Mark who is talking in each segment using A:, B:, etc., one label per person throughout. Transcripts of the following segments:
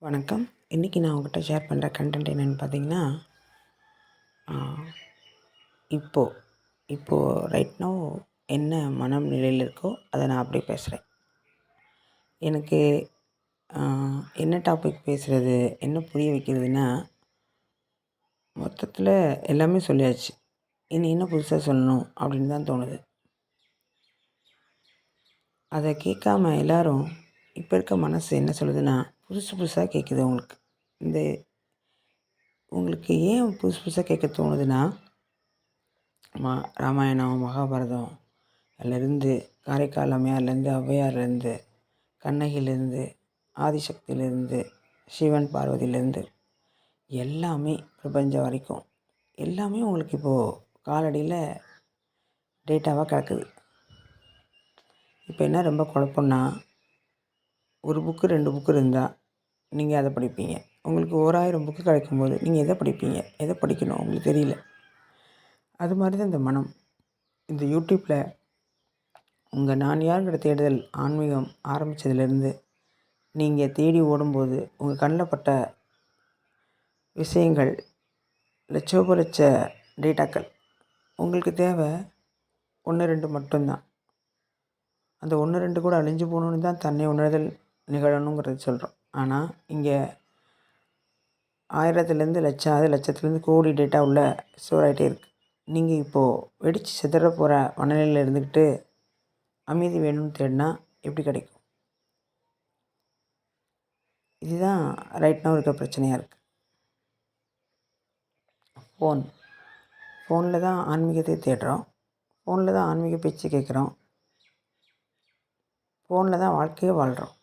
A: வணக்கம். இன்றைக்கி நான் உங்கள்கிட்ட ஷேர் பண்ணுற கண்டென்ட் என்னென்னு பார்த்தீங்கன்னா, இப்போது ரைட் நவ் என்ன மனநிலையில் இருக்கோ அதை நான் அப்படியே பேசுகிறேன். எனக்கு என்ன டாபிக் பேசுகிறது, என்ன புரிய வைக்கிறதுனா, மொத்தத்தில் எல்லாமே சொல்லியாச்சு. இனி என்ன புதுசாக சொல்லணும் அப்படின்னு தான் தோணுது. அதை கேட்காம எல்லோரும் இப்போ இருக்க மனசு என்ன சொல்லுதுன்னா, புதுசாக கேட்குது உங்களுக்கு. உங்களுக்கு ஏன் புதுசாக கேட்க தோணுதுன்னா, ராமாயணம், மகாபாரதம் அதுலேருந்து காரைக்கால் அம்மையார்லேருந்து, ஔவையார்லேருந்து, கண்ணகிலேருந்து, ஆதிசக்தியிலேருந்து, சிவன் பார்வதியிலேருந்து எல்லாமே பிரபஞ்சம் வரைக்கும் எல்லாமே உங்களுக்கு இப்போது காலடியில் டேட்டாவாக கிடக்குது. இப்போ என்ன ரொம்ப குழப்பம்னா, ஒரு புக்கு 2 புக்கு இருந்தால் நீங்கள் அதை படிப்பீங்க. உங்களுக்கு 1000 புக்கு கிடைக்கும்போது நீங்கள் எதை படிப்பீங்க, எதை படிக்கணும் உங்களுக்கு தெரியல. அது மாதிரி தான் இந்த மனம். இந்த யூடியூப்பில் உங்கள் நான் யாருங்கிற தேடுதல் ஆன்மீகம் ஆரம்பித்ததுலேருந்து நீங்கள் தேடி ஓடும்போது உங்கள் கண்ணில் பட்ட விஷயங்கள் லட்சோப லட்ச டேட்டாக்கள். உங்களுக்கு தேவை 1 2 மட்டும்தான். அந்த 1 2 கூட அழிஞ்சு போகணுன்னு தான் தன்னை உணர்தல் நிகழணுங்கிறது சொல்கிறோம். ஆனால் இங்கே 1000லேருந்து லட்சம், அது லட்சத்துலேருந்து கோடி டேட்டா உள்ள ஸ்டோர் ஆகிட்டே இருக்குது. நீங்கள் இப்போது வெடித்து சிதற போகிற மனநிலையில் இருந்துக்கிட்டு அமைதி வேணும்னு தேடினா எப்படி கிடைக்கும்? இதுதான் ரைட் நவ் இருக்க பிரச்சனையாக இருக்குது. ஃபோனில் தான் ஆன்மீகத்தை தேடுறோம், ஃபோனில் தான் ஆன்மீக பேச்சு கேட்குறோம், ஃபோனில் தான் வாழ்க்கையே வாழ்கிறோம்.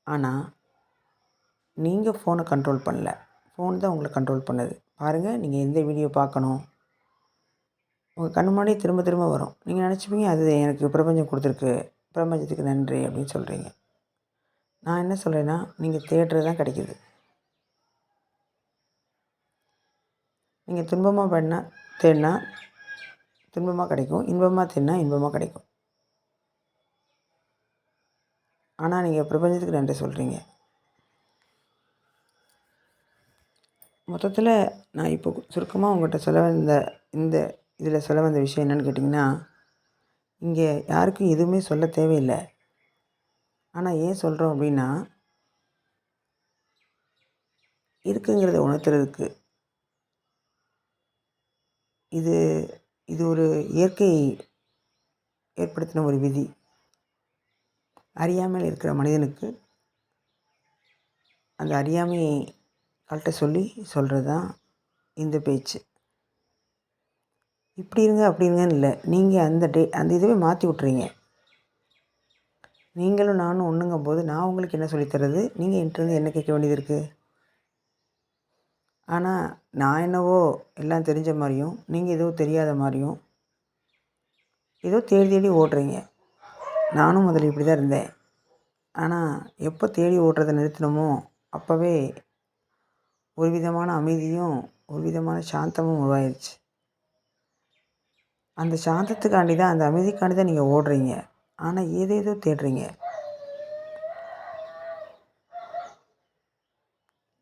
A: ஆனால் நீங்கள் ஃபோனை கண்ட்ரோல் பண்ணல, ஃபோன் தான் உங்களை கண்ட்ரோல் பண்ணுது. பாருங்கள், நீங்கள் எந்த வீடியோ பார்க்கணும் உங்கள் கண்ணு முன்னாடியே திரும்ப திரும்ப வரும். நீங்கள் நினச்சிப்பீங்க அது எனக்கு பிரபஞ்சம் கொடுத்துருக்கு, பிரபஞ்சத்துக்கு நன்றி அப்படின்னு சொல்கிறீங்க. நான் என்ன சொல்கிறேன்னா, நீங்கள் தேடுறது தான் கிடைக்கிது. நீங்கள் துன்பமாக தேடினா துன்பமாக கிடைக்கும், இன்பமாக தேடினா இன்பமாக கிடைக்கும். ஆனால் நீங்கள் பிரபஞ்சத்துக்கு நன்றி சொல்கிறீங்க. மொத்தத்தில் நான் இப்போ சுருக்கமாக உங்கள்கிட்ட சொல்ல வந்த இதில் சொல்ல வந்த விஷயம் என்னென்னு கேட்டிங்கன்னா, இங்கே யாருக்கும் எதுவுமே சொல்ல தேவையில்லை. ஆனால் ஏன் சொல்கிறோம் அப்படின்னா, இருக்குங்கிறத உணர்த்துறதுக்கு. இது ஒரு இயற்கை ஏற்படுத்தின ஒரு விதி. அறியாமல் இருக்கிற மனிதனுக்கு அந்த அறியாமையை கழட்ட சொல்கிறது தான் இந்த பேச்சு. இப்படி இருங்க அப்படி இருங்கன்னு இல்லை, நீங்கள் அந்த இதுவே மாற்றி விட்றீங்க. நீங்களும் நானும் ஒன்றுங்கும் போது நான் உங்களுக்கு என்ன சொல்லித்தர்றது, நீங்கள் என்கிட்டருந்து என்ன கேட்க வேண்டியது இருக்குது? ஆனால் நான் என்னவோ எல்லாம் தெரிஞ்ச மாதிரியும், நீங்கள் எதுவும் தெரியாத மாதிரியும் ஏதோ தேடி தேடி ஓடுறீங்க. நானும் முதல்ல இப்படி தான் இருந்தேன். ஆனால் எப்போ தேடி ஓடுறதை நிறுத்தினோமோ அப்போவே ஒரு விதமான அமைதியும் ஒரு விதமான சாந்தமும் உருவாயிருச்சு. அந்த சாந்தத்துக்காண்டி தான், அந்த அமைதிக்காண்டி தான் நீங்கள் ஓடுறீங்க. ஆனால் ஏதேதோ தேடுறீங்க.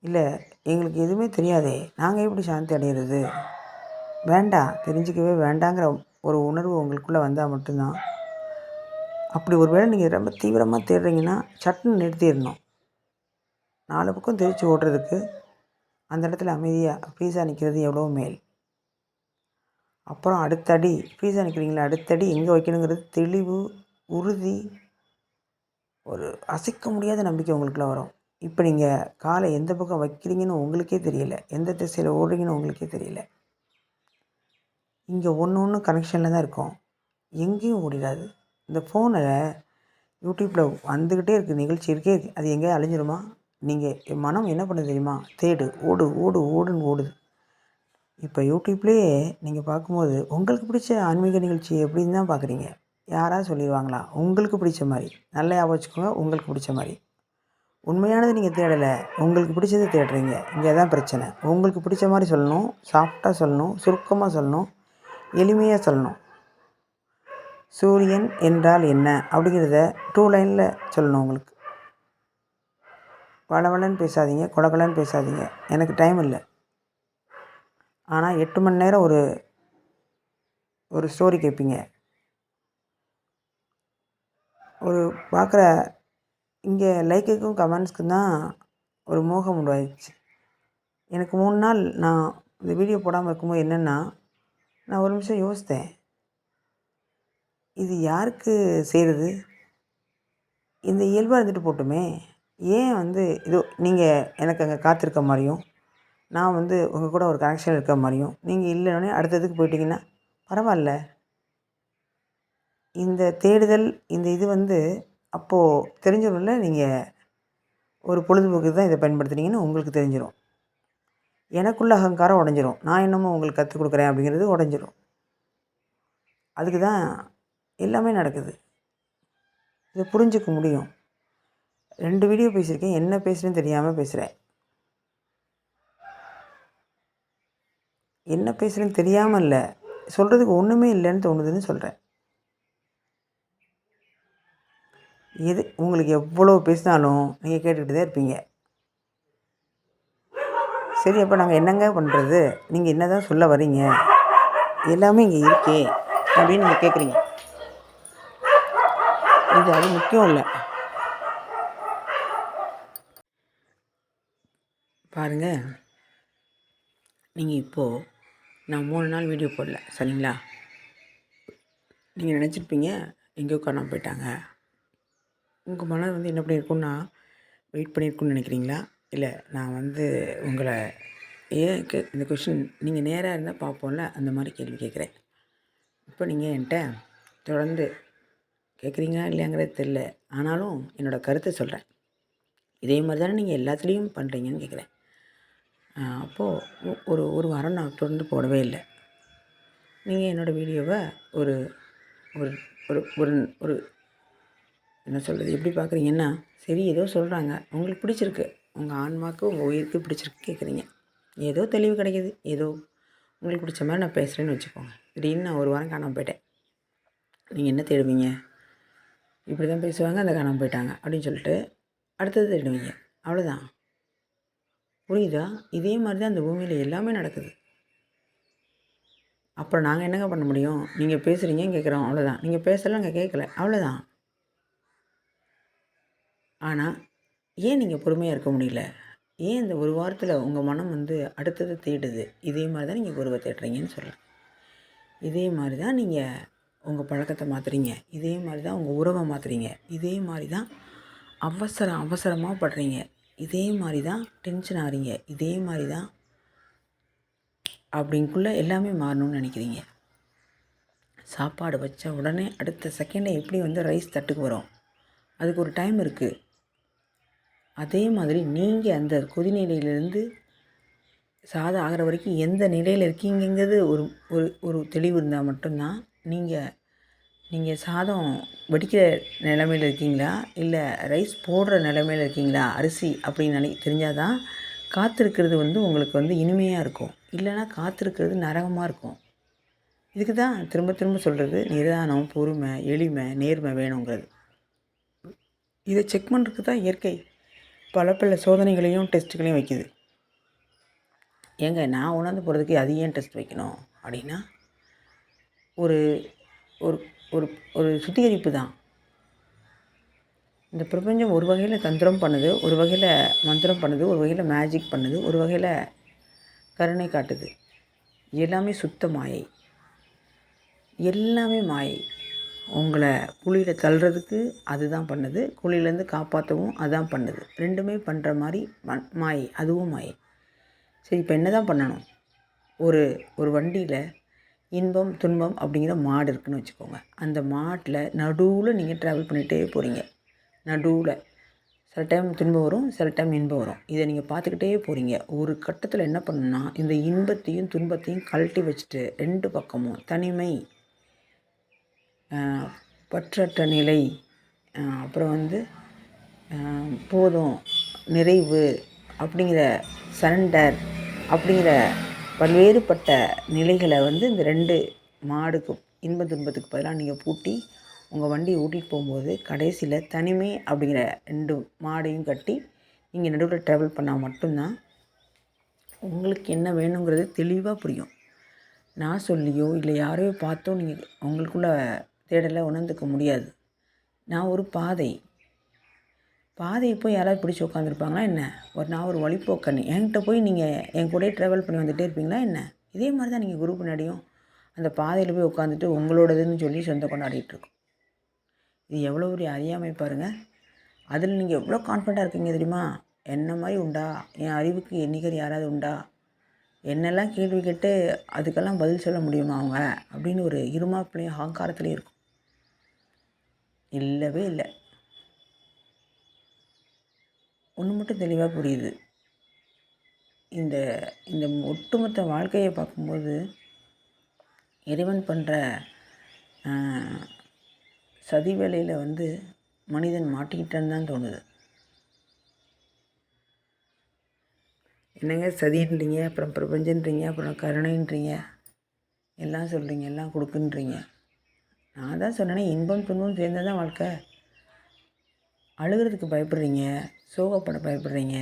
A: இல்லை, எங்களுக்கு எதுவுமே தெரியாதே, நாங்கள் எப்படி சாந்தி அடைகிறது? வேண்டாம், தெரிஞ்சிக்கவே வேண்டாங்கிற ஒரு உணர்வு உங்களுக்குள்ளே வந்தால் மட்டும்தான். அப்படி ஒரு வேளை நீங்கள் ரொம்ப தீவிரமாக தேடுறீங்கன்னா சட்டுன்னு நிறுத்திடணும். 4 பக்கம் தெரித்து ஓடுறதுக்கு அந்த இடத்துல அமைதியாக ஃப்ரீஸாக நிற்கிறது எவ்வளோ மேல். அப்புறம் அடுத்தடி ஃப்ரீஸாக நிற்கிறீங்களா, அடுத்தடி எங்கே வைக்கணுங்கிறது தெளிவு, உறுதி, ஒரு அசைக்க முடியாத நம்பிக்கை உங்களுக்குள்ளே வரும். இப்போ நீங்கள் காலை எந்த பக்கம் வைக்கிறீங்கன்னு உங்களுக்கே தெரியல, எந்த திசையில் ஓடுறீங்கன்னு உங்களுக்கே தெரியல. இங்கே ஒன்று கனெக்ஷனில் தான் இருக்கும், எங்கேயும் ஓடிடாது. இந்த ஃபோனில் யூடியூப்பில் வந்துக்கிட்டே இருக்குது, நிகழ்ச்சி இருக்கே இருக்குது, அது எங்கேயா அழிஞ்சிருமா? நீங்கள் மனம் என்ன பண்ணுது தெரியுமா? தேடு, ஓடு ஓடு ஓடுன்னு ஓடுது. இப்போ யூடியூப்லேயே நீங்கள் பார்க்கும்போது உங்களுக்கு பிடிச்ச ஆன்மீக நிகழ்ச்சி எப்படின்னு தான் பார்க்குறீங்க. யாராவது சொல்லிடுவாங்களா? உங்களுக்கு பிடிச்ச மாதிரி. நல்லா ஞாபகம் வச்சுக்கோங்க, உங்களுக்கு பிடிச்ச மாதிரி. உண்மையானது நீங்கள் தேடலை, உங்களுக்கு பிடிச்சதை தேடுறீங்க. இங்கே தான் பிரச்சனை. உங்களுக்கு பிடிச்ச மாதிரி சொல்லணும், சாஃப்டாக சொல்லணும், சுருக்கமாக சொல்லணும், எளிமையாக சொல்லணும். சூரியன் என்றால் என்ன அப்படிங்கிறத 2 லைனில் சொல்லணும் உங்களுக்கு. வளவளன்னு பேசாதீங்க, கொலகொலன்னு பேசாதீங்க. எனக்கு டைம் இல்லை. ஆனால் 8 மணி நேரம் ஒரு ஸ்டோரி கேட்பீங்க. ஒரு பார்க்குற இங்கே லைக்குக்கும் கமெண்ட்ஸ்க்கும் தான் ஒரு மோகம் உண்டாயிடுச்சு. எனக்கு 3 நாள் நான் இந்த வீடியோ போடாமல் இருக்கும்போது என்னென்னா, நான் ஒரு நிமிஷம் யோசித்தேன், இது யாருக்கு செய்கிறது? இந்த இயல்பாக இருந்துட்டு போட்டுமே, ஏன் இதோ நீங்கள் எனக்கு அங்கே காத்திருக்க மாதிரியும், நான் உங்கள் கூட ஒரு கனெக்ஷன் இருக்க மாதிரியும், நீங்கள் இல்லைன்னே அடுத்ததுக்கு போயிட்டீங்கன்னா பரவாயில்ல. இந்த தேடுதல் இந்த இது அப்போது தெரிஞ்சிடும்ல, நீங்கள் ஒரு பொழுதுபோக்கு தான் இதை பயன்படுத்துனீங்கன்னு உங்களுக்கு தெரிஞ்சிடும். எனக்குள்ள அகங்காரம் உடஞ்சிரும். நான் என்னமோ உங்களுக்கு கற்றுக் கொடுக்குறேன் அப்படிங்கிறது உடஞ்சிரும். அதுக்கு தான் எல்லாமே நடக்குது. இதை புரிஞ்சிக்க முடியும். 2 வீடியோ பேசியிருக்கேன், என்ன பேசுகிறேன்னு தெரியாமல் பேசுகிறேன். என்ன பேசுகிறேன்னு தெரியாமல் இல்லை, சொல்கிறதுக்கு ஒன்றுமே இல்லைன்னு தோணுதுன்னு சொல்கிறேன். உங்களுக்கு எவ்வளோ பேசினாலும் நீங்கள் கேட்டுக்கிட்டு தான் இருப்பீங்க. சரி, அப்போ நாங்கள் என்னங்க பண்ணுறது? நீங்கள் என்ன தான் சொல்ல வரீங்க? எல்லாமே இங்கே இருக்கே அப்படின்னு நீங்கள் கேட்குறீங்க. அது முக்கியம் இல்லை. பாருங்கள், நீங்கள் இப்போது நான் 3 நாள் வீடியோ போடல சரிங்களா? நீங்கள் நினச்சிருப்பீங்க எங்கேயோ காணாமல் போயிட்டாங்க. உங்கள் மனம் என்ன பண்ணியிருக்குன்னா, வெயிட் பண்ணியிருக்குன்னு நினைக்கிறீங்களா? இல்லை, நான் உங்களை ஏன் இந்த கொஷின் நீங்கள் நேராக இருந்தால் பார்ப்போம்ல, அந்த மாதிரி கேள்வி கேட்குறேன். இப்போ நீங்கள் என்கிட்ட தொடர்ந்து கேட்குறீங்களா இல்லையாங்கிறது தெரில, ஆனாலும் என்னோடய கருத்தை சொல்கிறேன். இதே மாதிரி தானே நீங்கள் எல்லாத்துலேயும் பண்ணுறீங்கன்னு கேட்குறேன். அப்போது ஒரு வாரம் நான் தொடர்ந்து போடவே இல்லை. நீங்கள் என்னோடய வீடியோவை ஒரு ஒரு ஒரு ஒரு ஒரு என்ன சொல்கிறது, எப்படி பார்க்குறீங்கன்னா, சரி ஏதோ சொல்கிறாங்க, உங்களுக்கு பிடிச்சிருக்கு, உங்கள் ஆன்மாவுக்கு உங்கள் உயிருக்கு பிடிச்சிருக்கு கேட்குறீங்க. ஏதோ தெளிவு கிடைக்கிது, ஏதோ உங்களுக்கு பிடிச்ச மாதிரி நான் பேசுகிறேன்னு வச்சுக்கோங்க. திடீர்னு நான் ஒரு வாரம் காணாமல் போயிட்டேன். நீங்கள் என்ன தேடுவீங்க? இப்படி தான் பேசுவாங்க, அந்த காணாமல் போயிட்டாங்க அப்படின்னு சொல்லிட்டு அடுத்தது தேடுவீங்க. அவ்வளோதான். புரியுதா? இதே மாதிரி தான் அந்த பூமியில் எல்லாமே நடக்குது. அப்புறம் நாங்கள் என்னங்க பண்ண முடியும்? நீங்கள் பேசுகிறீங்க கேட்குறோம், அவ்வளோதான். நீங்கள் பேசலை, நாங்கள் கேட்கல, அவ்வளோதான். ஆனால் ஏன் நீங்கள் பொறுமையாக இருக்க முடியல? ஏன் இந்த ஒரு வாரத்தில் உங்கள் மனம் அடுத்தது தேடுது? இதே மாதிரி தான் நீங்கள் குருவை தேடுறீங்கன்னு சொல்கிறேன். இதே மாதிரி தான் நீங்கள் உங்கள் பழக்கத்தை மாற்றுறீங்க. இதே மாதிரி தான் உங்கள் உறவை மாற்றுறீங்க. இதே மாதிரி தான் அவசரமாக படுறீங்க. இதே மாதிரி தான் டென்ஷன் ஆகிறீங்க. இதே மாதிரி தான் அப்படிங்குள்ளே எல்லாமே மாறணும்னு நினைக்கிறீங்க. சாப்பாடு வச்ச உடனே அடுத்த செகண்டே எப்படி ரைஸ் தட்டுக்கு வரும், அதுக்கு ஒரு டைம் இருக்குது. அதே மாதிரி நீங்கள் அந்த கொதிநிலையிலேருந்து சாதம் ஆகிற வரைக்கும் எந்த நிலையில் இருக்கீங்கிறது ஒரு ஒரு ஒரு தெளிவு இருந்தால் மட்டும்தான் நீங்கள் சாதம் வடிக்கிற நிலைமையில் இருக்கீங்களா, இல்லை ரைஸ் போடுற நிலைமையில் இருக்கீங்களா, அரிசி அப்படின்னு தெரிஞ்சால் தான் காத்திருக்கிறது உங்களுக்கு இனிமையாக இருக்கும். இல்லைன்னா காத்திருக்கிறது நரகமாக இருக்கும். இதுக்கு தான் திரும்ப திரும்ப சொல்கிறது, நிதானம், பொறுமை, எளிமை, நேர்மை வேணுங்கிறது. இதை செக் பண்ணுறதுக்கு தான் இயற்கை பல சோதனைகளையும் டெஸ்ட்டுகளையும் வைக்குது. ஏங்க நான் உணர்ந்து போகிறதுக்கு அது ஏன் டெஸ்ட் வைக்கணும் அப்படின்னா, ஒரு ஒரு ஒரு ஒரு சுத்திகரிப்பு தான். இந்த பிரபஞ்சம் ஒரு வகையில் தந்திரம் பண்ணுது, ஒரு வகையில் மந்திரம் பண்ணுது, ஒரு வகையில் மேஜிக் பண்ணுது, ஒரு வகையில் கருணை காட்டுது. எல்லாமே சுத்த மாயை, எல்லாமே மாயை. உங்களை குழியில் தள்ளுறதுக்கு அதுதான் பண்ணுது, குழியிலேருந்து காப்பாற்றவும் அதுதான் பண்ணுது. ரெண்டுமே பண்ணுற மாதிரி மாயை, அதுவும் மாயை. சரி, இப்போ என்ன தான் பண்ணணும்? ஒரு வண்டியில் இன்பம் துன்பம் அப்படிங்கிற மாடு இருக்குதுன்னு வச்சுக்கோங்க. அந்த மாட்டில் நடுவில் நீங்கள் ட்ராவல் பண்ணிகிட்டே போகிறீங்க. நடுவில் சில டைம் துன்பம் வரும், சில டைம் இன்பம் வரும். இதை நீங்கள் பார்த்துக்கிட்டே போகிறீங்க. ஒரு கட்டத்தில் என்ன பண்ணணுன்னா, இந்த இன்பத்தையும் துன்பத்தையும் கழட்டி வச்சுட்டு 2 பக்கமும் தனிமை, பற்றற்ற நிலை, அப்புறம் போதும், நிறைவு அப்படிங்கிற சரண்டர் அப்படிங்கிற பல்வேறுபட்ட நிலைகளை இந்த 2 மாடுக்கும் இன்ப துன்பத்துக்கு பதிலாக நீங்கள் பூட்டி உங்கள் வண்டியை ஓட்டிகிட்டு போகும்போது கடைசியில் தனிமை அப்படிங்கிற 2 மாடையும் கட்டி நீங்கள் நடுவில் ட்ராவல் பண்ணால் மட்டும்தான் உங்களுக்கு என்ன வேணுங்கிறது தெளிவாக புரியும். நான் சொல்லியோ இல்லை யாரையோ பார்த்தோ நீங்கள் உங்களுக்குள்ள தேடலை உணர்ந்துக்க முடியாது. நான் ஒரு பாதையை போய் யாராவது பிடிச்சி உட்காந்துருப்பாங்களா என்ன? நான் ஒரு வழிப்போக்கன். என்கிட்ட போய் நீங்கள் என் கூடயே ட்ராவல் பண்ணி வந்துகிட்டே இருப்பீங்களா என்ன? இதே மாதிரி தான் நீங்கள் குரு பின்னாடியும் அந்த பாதையில் போய் உட்காந்துட்டு உங்களோடதுன்னு சொல்லி சொந்த கொண்டாடிட்டுருக்கோம். இது எவ்வளோ ஒரு அறியாமை பாருங்கள். அதில் நீங்கள் எவ்வளோ கான்ஃபிடண்ட்டாக இருக்கீங்க தெரியுமா? என்ன மாதிரி உண்டா? என் அறிவுக்கு எண்ணிக்கர் யாராவது உண்டா? என்னெல்லாம் கேள்வி கேட்டு அதுக்கெல்லாம் பதில் சொல்ல முடியுமா அவங்க? அப்படின்னு ஒரு இருமாப்புலையும் அகங்காரத்துலேயும் இருக்கும். இல்லவே இல்லை. ஒன்று மட்டும் தெளிவாக புரியுது. இந்த இந்த ஒட்டுமொத்த வாழ்க்கையை பார்க்கும்போது இறைவன் பண்ணுற சதி வேலையில் மனிதன் மாட்டிக்கிட்டான்னு தான் தோணுது. என்னங்க சதின்றீங்க, அப்புறம் பிரபஞ்சன்றீங்க, அப்புறம் கருணைன்றீங்க, எல்லாம் சொல்கிறீங்க, எல்லாம் கொடுக்குன்றீங்க. நான் தான் சொன்னேனே, இன்பம் துன்பம் சேர்ந்தது தான் வாழ்க்கை. அழுகிறதுக்கு பயப்படுறீங்க, சோகப்பட பயப்படுறீங்க.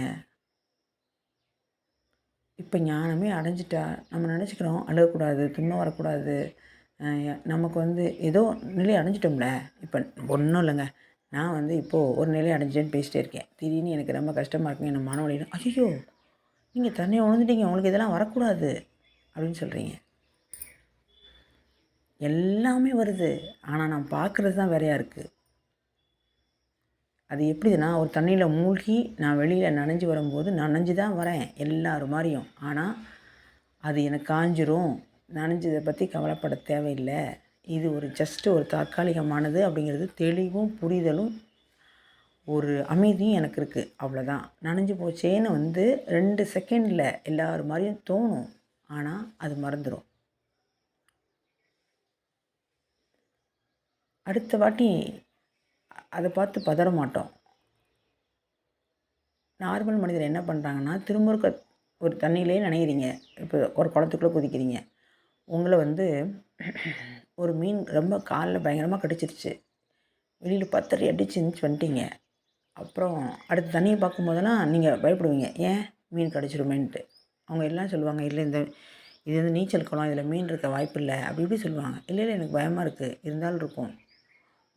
A: இப்போ ஞானமே அடைஞ்சிட்டா நம்ம நினச்சிக்கிறோம் அழுகக்கூடாது, துன்பம் வரக்கூடாது, நமக்கு ஏதோ நிலை அடைஞ்சிட்டோம்ல. இப்போ ஒன்றும் இல்லைங்க, நான் இப்போது ஒரு நிலை அடைஞ்சேன்னு பேசிட்டே இருக்கேன். திடீர்னு எனக்கு ரொம்ப கஷ்டமாக இருக்குங்க, என்ன மன வலினா, ஐயோ நீங்கள் தன்னையை உணர்ந்துட்டீங்க, உங்களுக்கு இதெல்லாம் வரக்கூடாது அப்படின்னு சொல்கிறீங்க. எல்லாமே வருது, ஆனால் நான் பார்க்குறது தான் வேறையாக இருக்குது. அது எப்படின்னா, ஒரு தண்ணியில் மூழ்கி நான் வெளியில் நனைஞ்சு வரும்போது நனைஞ்சு தான் வரேன் எல்லோரும் மாதிரியும். ஆனால் அது எனக்கு காஞ்சிரும், நனைஞ்சதை பற்றி கவலைப்பட தேவையில்லை. இது ஜஸ்ட்டு ஒரு தற்காலிகமானது அப்படிங்கிறது தெளிவும் புரிதலும் ஒரு அமைதியும் எனக்கு இருக்குது. அவ்வளோதான். நனைஞ்சு போச்சேன்னு 2 செகண்டில் எல்லோரும் மாதிரியும் தோணும், ஆனால் அது மறந்துடும். அடுத்த வாட்டி அதை பார்த்து பதற மாட்டோம். நார்மல் மனிதர் என்ன பண்ணுறாங்கன்னா, திரும்ப ஒரு தண்ணியிலே நனைகிறீங்க. இப்போ ஒரு குளத்துக்குள்ளே குதிக்கிறீங்க. உங்களை ஒரு மீன் ரொம்ப காலில் பயங்கரமாக கடிச்சிருச்சு. வெளியில் பத்தடி அடிச்சு வந்துட்டீங்க. அப்புறம் அடுத்த தண்ணியை பார்க்கும்போதெல்லாம் நீங்கள் பயப்படுவீங்க. ஏன் மீன் கடிச்சிருமேன்ட்டு. அவங்க எல்லாம் சொல்லுவாங்க, இல்லை இது நீச்சல் குளம், இதில் மீன் இருக்க வாய்ப்பு இல்லை, அப்படி இப்படி சொல்லுவாங்க. இல்லை எனக்கு பயமாக இருக்குது, இருந்தாலும் இருக்கும்,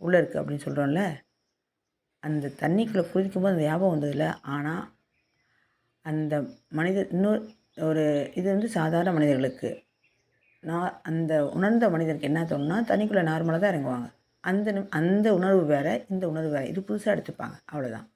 A: உள்ளே இருக்குது அப்படின்னு சொல்கிறோம்ல. அந்த தண்ணிக்குள்ளே குதிக்கும்போது அந்த ஞாபகம் வந்ததில்ல. ஆனால் அந்த மனிதர் ஒரு இது சாதாரண மனிதர்களுக்கு, அந்த உணர்ந்த மனிதருக்கு என்ன தோணுன்னா, தண்ணிக்குள்ளே நார்மலாக தான் இறங்குவாங்க. அந்த உணர்வு வேறு, இந்த உணர்வு வேறு. இது புதுசாக எடுத்துப்பாங்க, அவ்வளோதான்.